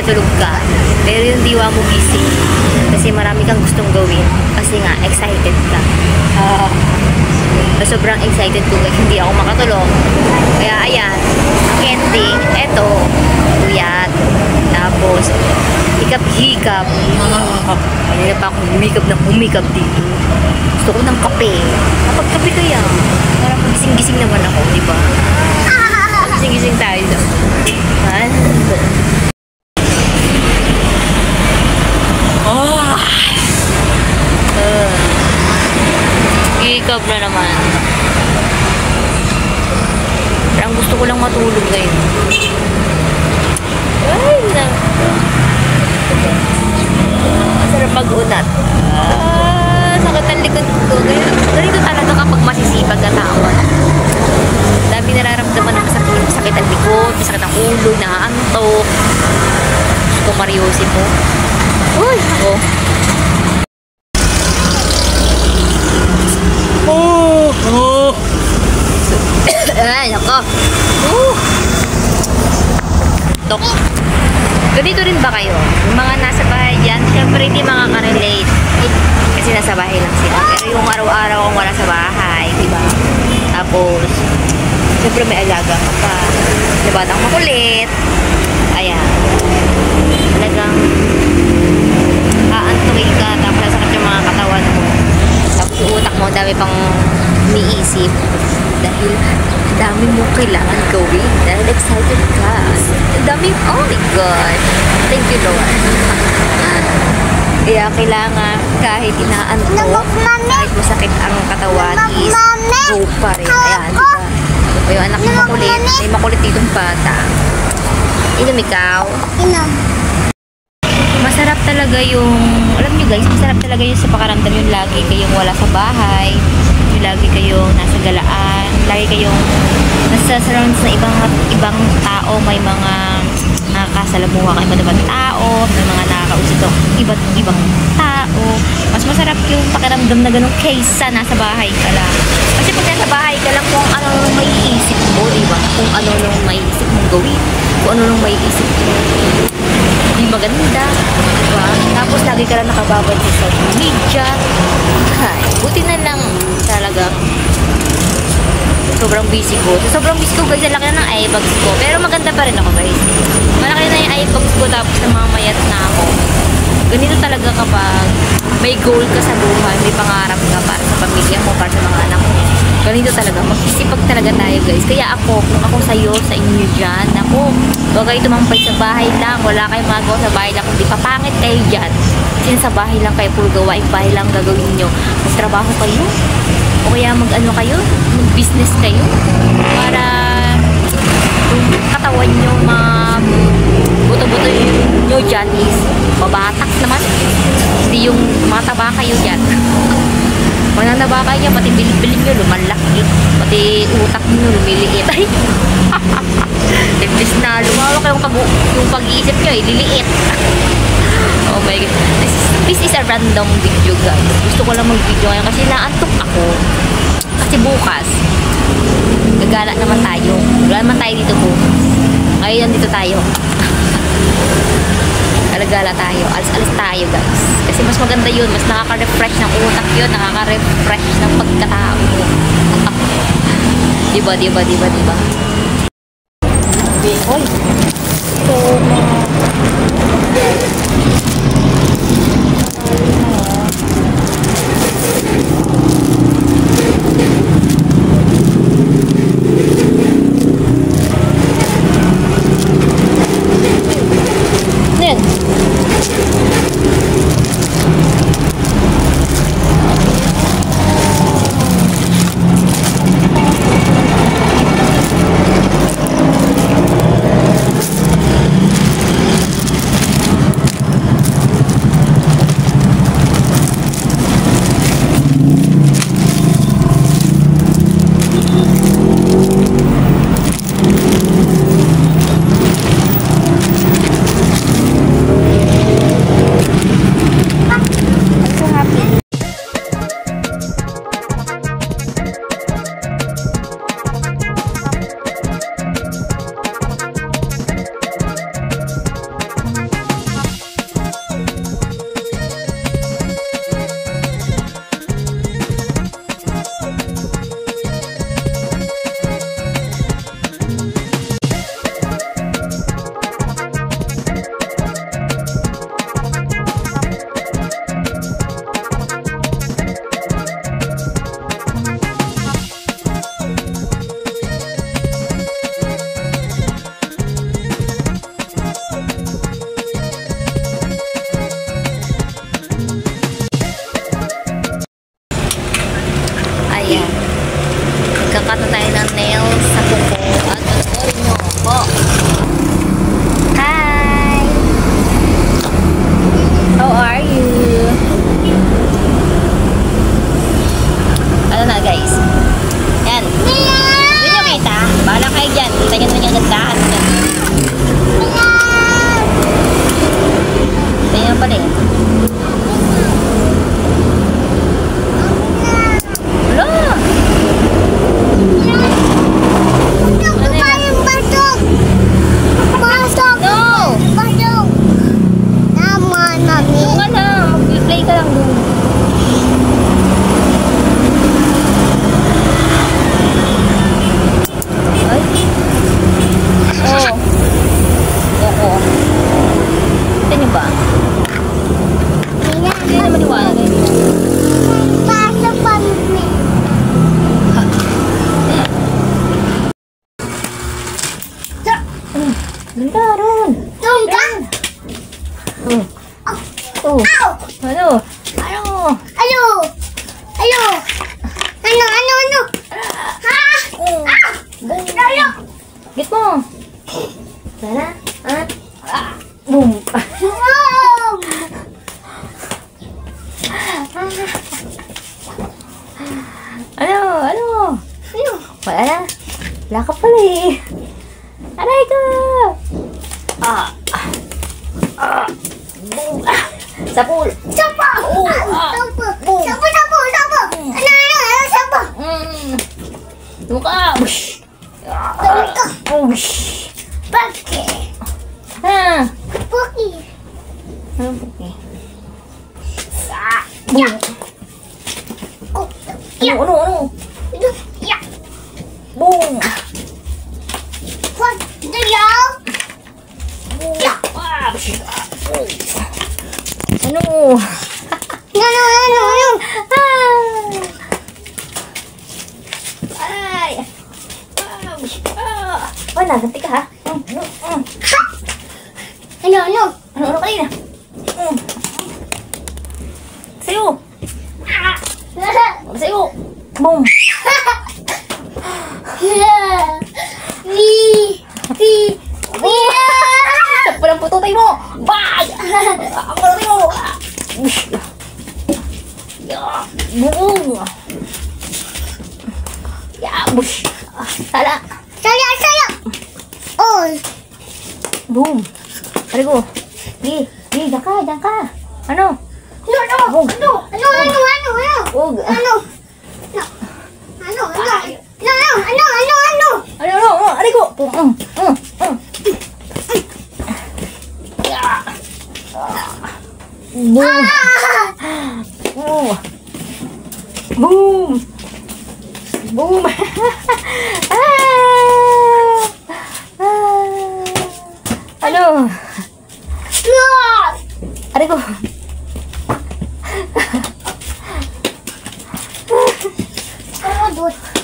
tulog ka. Pero yung diwa mo gising. Kasi marami kang gustong gawin. Kasi nga, excited ka. Sobrang excited ko guys. Hindi ako makatulog. Kaya ayan, ang ending, eto, tuyat. Tapos, hikap-hikap. Kanina pa akong humikap dito. Gusto ko ng kape. Kapag kape kaya, parang gising-gising naman ako, di ba? Gising-gising tayo. Hikap na naman. Parang gusto ko lang matulog ngayon. Ay, sarap mag-unat. Sakit ang likod ko. Ganito talaga kapag masisipag na tao. Dami nararamdaman ng sakit ang likod, sakit ang ulo, nakaantok. Gusto ko mariosip po. Uy, ako. Ay, ako. Tok. Ganito rin ba kayo? Yung mga nasa bahay dyan, syempre hindi makaka-relate. Kasi nasa bahay lang sila. Pero yung araw-araw kung wala sa bahay, diba? Tapos, syempre may alaga ka pa. Diba? Ang makulit. Ayan. Talagang aantukin ka. Tapos nasakit yung mga katawan mo. Tapos yung utak mo, dami pang niisip. Dahil dami mo kailangan gawin. Dahil excited ka. Dami, oh my God. Thank you, Lord. Kaya kailangan kahit inaantok, kahit masakit ang katawan, is go pa rin. Ayan, diba? So, yung anak mo makulit, may makulit ditong bata. Inom ikaw? Inom. Masarap talaga yung, alam nyo guys, masarap talaga yung sa pakaramdam yung lagi kayong wala sa bahay, yung lagi kayong nasa galaan, lagi kayong nasa surrounds na ibang tao, may mga nakakasalamuha ka ibang tao, may mga nakakausap ka iba't ibang tao. Mas masarap yung pakiramdam na ganun kaysa nasa bahay ka lang. Kasi pag nasa bahay ka lang, kung ano nung may isip mo, diba? Kung ano nung may isip mong gawin, kung ano nung may isip mo, hindi maganda, diba? Tapos lagi ka lang nakababad sa social media. Ay, buti na lang talaga. Sobrang busy ko. So, sobrang busy ko guys, ang laki na ng eyebags ko. Pero maganda pa rin ako guys. Malaki na yung eyebags ko tapos namamayat na ako. Ganito talaga kapag may goal ka sa buhay, may pangarap ka para sa pamilya mo, para sa mga anak mo. Ganito talaga. Magsisipag talaga tayo guys. Kaya ako, kung ako sa'yo, sa inyo dyan, ako, huwag kayo tumampay sa bahay lang. Wala kayong magawa sa bahay lang. Hindi papangit kayo dyan. Kasi sa bahay lang kayo, puro gawain bahay lang gagawin nyo. Magtrabaho kayo. O kaya mag-ano kayo, mag-business kayo para yung katawan nyo buto-buto nyo dyan is mabatak naman. Hindi yung mataba kayo dyan. Mananaba kayo, pati bilbil nyo lumalaki, pati utak nyo lumiliit. Ay! Imbis na lumawak yung pag-iisip nyo, liliit. Oh my God. This is a random video guys. Gusto ko lang mag-video ngayon kasi naantok ako. Kasi bukas, gagala naman tayo. Gagala naman tayo dito bukas. Ngayon dito tayo. Gala tayo. Alis-alis tayo guys. Kasi mas maganda yun. Mas nakaka-refresh ng utak yun. Nakaka-refresh ng pagkatao. Diba? Hoy! So, Doon ka, Ron. Doon ka? Oh. Ow! Ano? Ano? Ano? Ano? Ano? Ha? Ah! Ano? Git mo. Sana? At? Boom. Wow! Ano? Ano? Ano? Wala na. Wala ka pala eh. Aray ka! Boom. Sapul. Sapa! Sapa! Sapa! Ano? Sapa! Doon ka. Bush. Doon ka. Bush. Bakit? Ha? Bakit? Ano po eh? Ya! Boom. Ya! Ano? Ya! Boom. What? Dalaw? Ya! Bush. Ano? Ano? Ay! Wala, ganti ka ha? Ano? Ano kanina? Sayo! Sayo! Boom! Walang pututay mo! Bag! Ang pututay mo! Boom! Bush! Sala! Saya! Oh! Boom! Pari ko! Di! Diyan ka! Ano? Ano? Boom! Huwag! Ano? Ari ko! Boom! Boom! Boom! Ano? Ari ko! Ano?